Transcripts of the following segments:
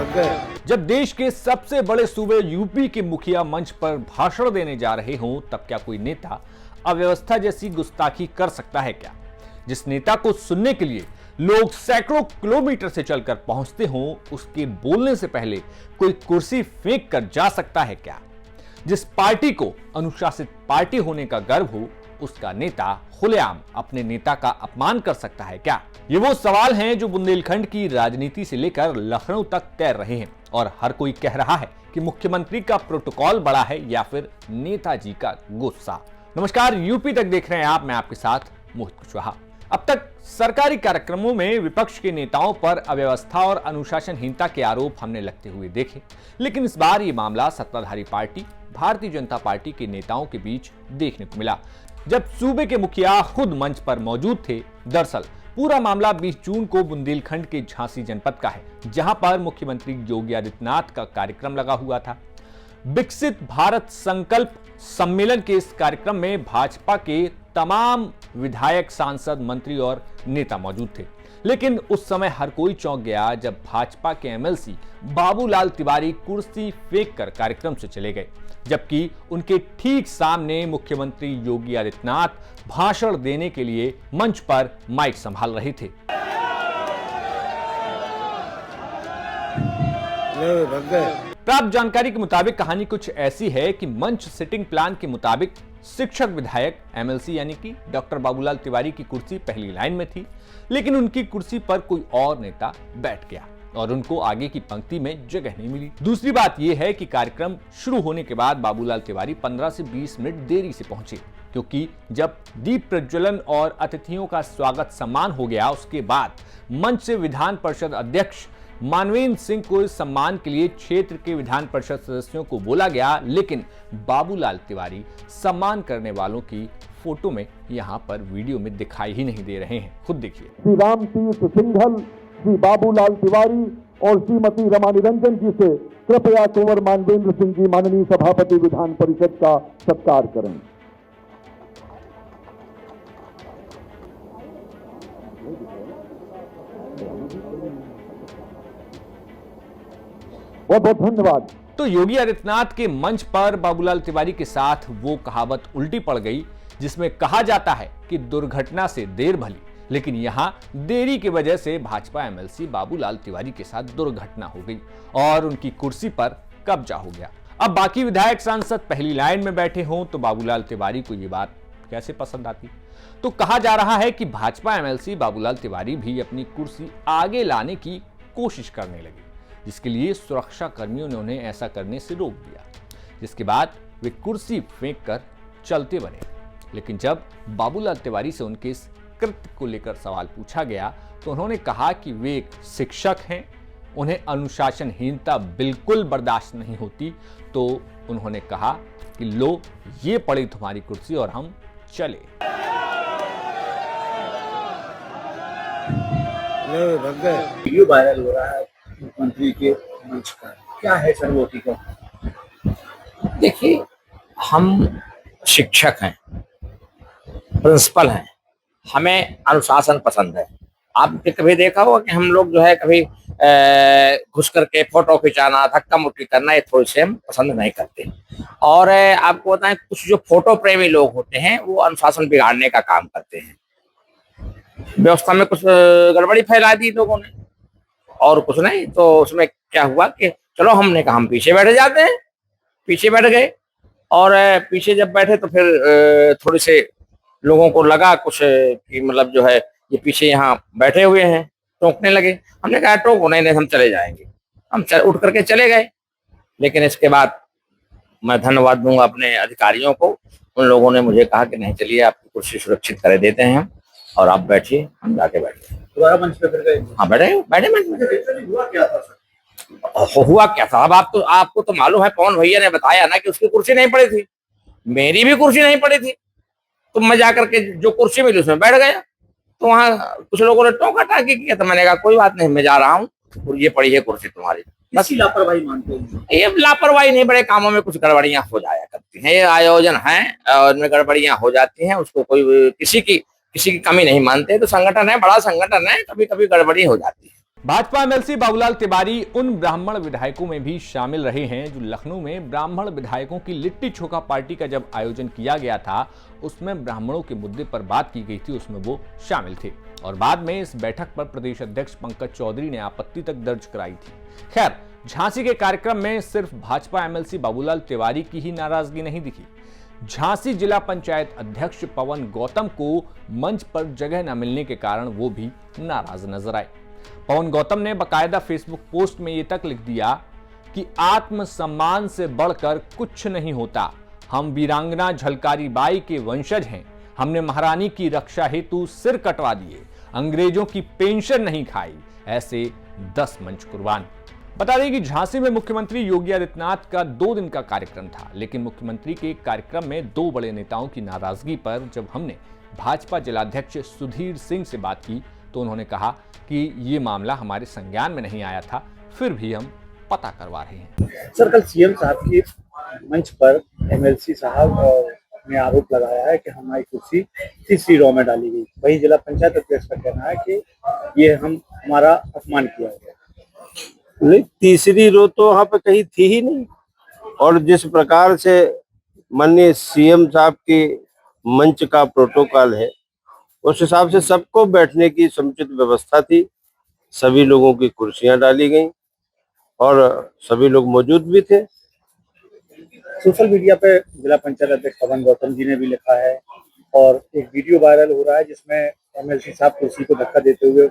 जब देश के सबसे बड़े सूबे यूपी के मुखिया मंच पर भाषण देने जा रहे हों, तब क्या कोई नेता अव्यवस्था जैसी गुस्ताखी कर सकता है क्या? जिस नेता को सुनने के लिए लोग सैकड़ों किलोमीटर से चलकर पहुंचते हों, उसके बोलने से पहले कोई कुर्सी फेंक कर जा सकता है क्या? जिस पार्टी को अनुशासित पार्टी होने का गर्व हो, उसका नेता खुलेआम अपने नेता का अपमान कर सकता है क्या? ये वो सवाल हैं जो बुंदेलखंड की राजनीति से लेकर लखनऊ तक तैर रहे हैं और हर कोई कह रहा है कि मुख्यमंत्री का प्रोटोकॉल बड़ा है या फिर नेताजी का गुस्सा। नमस्कार, यूपी तक देख रहे हैं आप, मैं आपके साथ मोहित कुशवाहा। अब तक सरकारी कार्यक्रमों में विपक्ष के नेताओं पर अव्यवस्था और अनुशासनहीनता के आरोप हमने लगते हुए देखे, लेकिन इस बार ये मामला सत्ताधारी पार्टी भारतीय जनता पार्टी के नेताओं के बीच देखने को मिला, जब सूबे के मुखिया खुद मंच पर मौजूद थे। दरअसल पूरा मामला 20 जून को बुंदेलखंड के झांसी जनपद का है, जहां पर मुख्यमंत्री योगी आदित्यनाथ का कार्यक्रम लगा हुआ था। विकसित भारत संकल्प सम्मेलन के इस कार्यक्रम में भाजपा के तमाम विधायक, सांसद, मंत्री और नेता मौजूद थे, लेकिन उस समय हर कोई चौंक गया जब भाजपा के एमएलसी बाबूलाल तिवारी कुर्सी फेंक कर कार्यक्रम से चले गए, जबकि उनके ठीक सामने मुख्यमंत्री योगी आदित्यनाथ भाषण देने के लिए मंच पर माइक संभाल रहे थे। प्राप्त जानकारी के मुताबिक कहानी कुछ ऐसी है कि मंच सिटिंग प्लान के मुताबिक शिक्षक विधायक एमएलसी यानी कि डॉक्टर बाबूलाल तिवारी की कुर्सी पहली लाइन में थी, लेकिन उनकी कुर्सी पर कोई और नेता बैठ गया और उनको आगे की पंक्ति में जगह नहीं मिली। दूसरी बात यह है कि कार्यक्रम शुरू होने के बाद बाबूलाल तिवारी 15 से 20 मिनट देरी से पहुंचे, क्योंकि जब दीप प्रज्वलन और अतिथियों का स्वागत सम्मान हो गया, उसके बाद मंच से विधान परिषद अध्यक्ष मानवेंद्र सिंह को इस सम्मान के लिए क्षेत्र के विधान परिषद सदस्यों को बोला गया, लेकिन बाबूलाल तिवारी सम्मान करने वालों की फोटो में यहाँ पर वीडियो में दिखाई ही नहीं दे रहे हैं। खुद देखिए। श्री राम तीर्थ सिंघल, श्री बाबूलाल तिवारी और श्रीमती रमा निरंजन जी से कृपया कुंवर मानवेंद्र सिंह जी माननीय सभापति विधान परिषद का सत्कार करें। बहुत बहुत धन्यवाद। तो योगी आदित्यनाथ के मंच पर बाबूलाल तिवारी के साथ वो कहावत उल्टी पड़ गई जिसमें कहा जाता है कि दुर्घटना से देर भली, लेकिन यहां देरी की वजह से भाजपा एमएलसी बाबूलाल तिवारी के साथ दुर्घटना हो गई और उनकी कुर्सी पर कब्जा हो गया। अब बाकी विधायक, सांसद पहली लाइन में बैठे हों तो बाबूलाल तिवारी को ये बात कैसे पसंद आती? तो कहा जा रहा है कि भाजपा एमएलसी बाबूलाल तिवारी भी अपनी कुर्सी आगे लाने की कोशिश करने लगे, जिसके लिए सुरक्षा कर्मियों ने उन्हें ऐसा करने से रोक दिया, जिसके बाद वे कुर्सी फेंक कर चलते बने। लेकिन जब बाबूलाल तिवारी से उनके इस कृत्य को लेकर सवाल पूछा गया तो उन्होंने कहा कि वे एक शिक्षक हैं, उन्हें अनुशासनहीनता बिल्कुल बर्दाश्त नहीं होती। तो उन्होंने कहा कि लो, ये पड़ी तुम्हारी कुर्सी और हम चले। वीडियो वायरल हो रहा है मुख्यमंत्री के मंच का, क्या है सर वो? ठीक है, देखिए, हम शिक्षक हैं, प्रिंसिपल हैं, हमें अनुशासन पसंद है। आपने कभी देखा होगा कि हम लोग जो है कभी घुस करके फोटो खिंचाना, धक्का मुक्की करना, ये थोड़ी से हम पसंद नहीं करते। और आपको बताएं, कुछ जो फोटो प्रेमी लोग होते हैं वो अनुशासन बिगाड़ने का काम करते हैं। व्यवस्था में कुछ गड़बड़ी फैला दी लोगों ने और कुछ नहीं, तो उसमें क्या हुआ कि चलो, हमने कहा हम पीछे बैठ जाते हैं। पीछे बैठ गए और पीछे जब बैठे तो फिर थोड़ी से लोगों को लगा कुछ कि मतलब जो है ये पीछे यहाँ बैठे हुए हैं, टोकने लगे। हमने कहा टोको नहीं, हम चले जाएंगे। हम उठ करके चले गए। लेकिन इसके बाद मैं धन्यवाद दूंगा अपने अधिकारियों को, उन लोगों ने मुझे कहा कि नहीं, चलिए आपकी कुर्सी सुरक्षित कर देते हैं हम, और आप बैठिए। हम जाके बैठे, दोबारा मंच पे फिर गए। हाँ, बैठे मंच में। हुआ क्या था सर? हुआ क्या था? अब आपको तो मालूम है, पवन भैया ने बताया ना कि उसकी कुर्सी नहीं पड़ी थी, मेरी भी कुर्सी नहीं पड़ी थी। तो मैं जाकर के जो कुर्सी मिली उसमें बैठ गया। तो वहां कुछ लोगों ने टोका टाकी किया, तो मैंने कहा कोई बात नहीं, मैं जा रहा हूँ, ये पड़ी है कुर्सी तुम्हारी। बस लापरवाही मानते हैं? ये लापरवाही नहीं, बड़े कामों में कुछ गड़बड़ियां हो जाया करती हैं, ये आयोजन है और इनमें गड़बड़ियां हो जाती हैं। उसको कोई किसी की कमी नहीं मानते। तो संगठन है, बड़ा संगठन है, कभी कभी गड़बड़ी हो जाती है। भाजपा एमएलसी बाबूलाल तिवारी उन ब्राह्मण विधायकों में भी शामिल रहे हैं जो लखनऊ में ब्राह्मण विधायकों की लिट्टी चोखा पार्टी का जब आयोजन किया गया था, उसमें ब्राह्मणों के मुद्दे पर बात की गई थी, उसमें वो शामिल थे और बाद में इस बैठक पर प्रदेश अध्यक्ष पंकज चौधरी ने आपत्ति तक दर्ज कराई थी। खैर, झांसी के कार्यक्रम में सिर्फ भाजपा एमएलसी बाबूलाल तिवारी की ही नाराजगी नहीं दिखी। झांसी जिला पंचायत अध्यक्ष पवन गौतम को मंच पर जगह न मिलने के कारण वो भी नाराज नजर आए। पवन गौतम ने बकायदा फेसबुक पोस्ट में ये तक लिख दिया कि आत्मसम्मान से बढ़कर कुछ नहीं होता। हम वीरांगना झलकारी बाई के वंशज हैं। हमने महारानी की रक्षा हेतु सिर कटवा दिए, अंग्रेजों की पेंशन नहीं खाई, ऐसे 10 मंच कुर्बान। बता दें कि झांसी में मुख्यमंत्री योगी आदित्यनाथ का 2 दिन का कार्यक्रम था, लेकिन मुख्यमंत्री के कार्यक्रम में 2 बड़े नेताओं की नाराजगी पर जब हमने भाजपा जिलाध्यक्ष सुधीर सिंह से बात की तो उन्होंने कहा कि ये मामला हमारे संज्ञान में नहीं आया था, फिर भी हम पता करवा रहे हैं। सर, कल सीएम साहब की मंच पर एमएलसी साहब ने आरोप लगाया है कि हमारी कुर्सी तीसरी रो में डाली गई। वही जिला पंचायत अध्यक्ष का कहना है कि ये हमारा अपमान किया गया। नहीं, तीसरी रो तो वहां पे कहीं थी ही नहीं। और जिस प्रकार से माननीय सीएम साहब के मंच का प्रोटोकॉल है, उस हिसाब से सबको बैठने की समुचित व्यवस्था थी। सभी लोगों की कुर्सियां डाली गई और सभी लोग मौजूद भी थे। सोशल मीडिया पे जिला पंचायत अध्यक्ष पवन गौतम जी ने भी लिखा है और एक वीडियो वायरल हो रहा है जिसमें एमएलसी साहब कुर्सी को धक्का देते हुए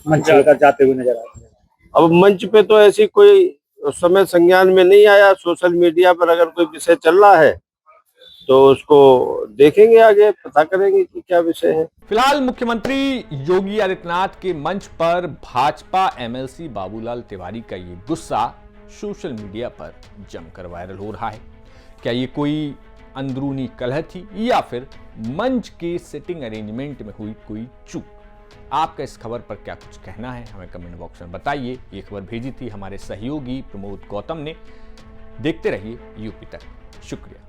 मंच पर जाते हुए नजर आते हैं। अब मंच पे तो ऐसी कोई उस समय संज्ञान में नहीं आया। सोशल मीडिया पर अगर कोई विषय चल रहा है तो उसको देखेंगे, आगे पता करेंगे कि क्या विषय है। फिलहाल मुख्यमंत्री योगी आदित्यनाथ के मंच पर भाजपा एमएलसी बाबूलाल तिवारी का ये गुस्सा सोशल मीडिया पर जमकर वायरल हो रहा है। क्या ये कोई अंदरूनी कलह थी या फिर मंच के सिटिंग अरेंजमेंट में हुई कोई चूक? आपका इस खबर पर क्या कुछ कहना है, हमें कमेंट बॉक्स में बताइए। ये खबर भेजी थी हमारे सहयोगी प्रमोद गौतम ने। देखते रहिए यूपी तक। शुक्रिया।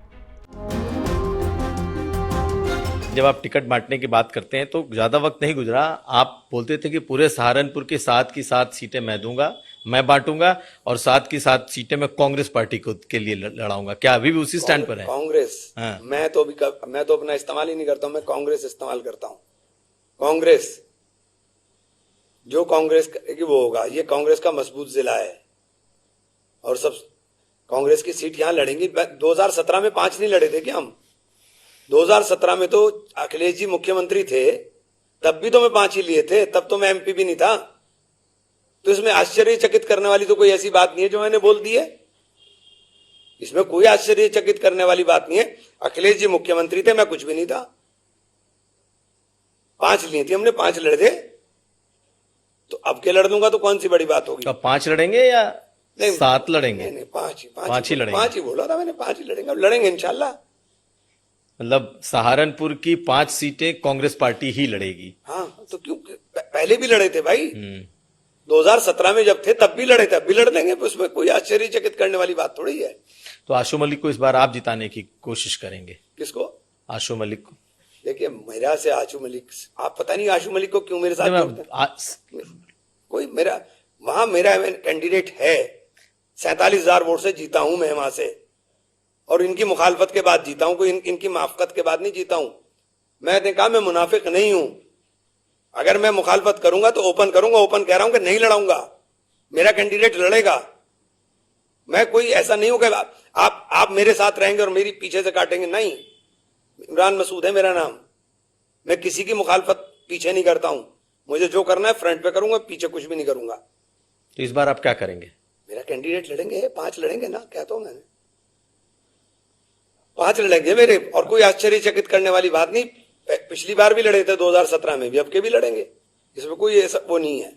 जब आप टिकट बांटने की बात करते हैं तो ज्यादा वक्त नहीं गुजरा, आप बोलते थे कि पूरे सहारनपुर की 7 की 7 सीटें मैं दूंगा, मैं बांटूंगा और 7 की 7 सीटें मैं कांग्रेस पार्टी को के लिए लड़ाऊंगा। क्या अभी भी उसी स्टैंड पर है? कांग्रेस? हाँ। मैं तो अपना इस्तेमाल ही नहीं करता हूं, मैं कांग्रेस इस्तेमाल करता हूं। कांग्रेस, जो कांग्रेस की वो होगा। ये कांग्रेस का मजबूत जिला है और सब कांग्रेस की सीट यहां लड़ेंगी। 2017 में 5 नहीं लड़े थे क्या हम? 2017 में तो अखिलेश जी मुख्यमंत्री थे, तब भी तो मैं 5 ही लिए थे, तब तो मैं एमपी भी नहीं था। तो इसमें आश्चर्यचकित करने वाली तो कोई ऐसी बात नहीं है जो मैंने बोल दी है। इसमें कोई आश्चर्यचकित करने वाली बात नहीं है। अखिलेश जी मुख्यमंत्री थे, मैं कुछ भी नहीं था। 5 लिए थी हमने, 5 लड़े थे। तो अब के लड़ दूंगा तो कौन सी बड़ी बात होगी? तो 5 लड़ेंगे या 7 लड़ेंगे? नहीं, 5 ही लड़ेंगे। 5 ही बोला था मैंने, 5 ही लड़ेंगे। अब लड़ेंगे इंशाल्लाह। मतलब सहारनपुर की 5 सीटें कांग्रेस पार्टी ही लड़ेगी। हाँ, तो क्यों? पहले भी लड़े थे भाई। 2017 में जब थे तब भी लड़े थे, अब भी लड़ देंगे। उसमें कोई आश्चर्यचकित करने वाली बात थोड़ी है। तो आशु मलिक को इस बार आप जिताने की कोशिश करेंगे? किसको? आशु मलिक को। देखिए, मेरा से आशु मलिक, आप पता नहीं आशु मलिक को क्यों मेरे साथ जोड़ते हैं। कोई मेरा कैंडिडेट है। 47,000 वोट से जीता हूं मैं वहां से, और इनकी मुखालफत के बाद जीता हूं। कोई इनकी माफकत के बाद नहीं जीता हूं। मैंने कहा मैं मुनाफिक नहीं हूं। अगर मैं मुखालफत करूंगा तो ओपन करूंगा। ओपन कह रहा हूं कि नहीं लड़ाऊंगा, मेरा कैंडिडेट लड़ेगा। मैं कोई ऐसा नहीं हूं कि आप मेरे साथ रहेंगे और मेरी पीछे से काटेंगे। नहीं, इमरान मसूद है मेरा नाम। मैं किसी की मुखालफत पीछे नहीं करता हूं। मुझे जो करना है फ्रंट पे करूंगा, पीछे कुछ भी नहीं करूंगा। तो इस बार आप क्या करेंगे? मेरा कैंडिडेट लड़ेंगे, 5 लड़ेंगे ना, कहता हूं मैंने। 5 लड़ेंगे मेरे, और कोई आश्चर्यचकित करने वाली बात नहीं। पिछली बार भी लड़े थे 2017 में भी, अब के भी लड़ेंगे। इसमें कोई ऐसा वो नहीं है।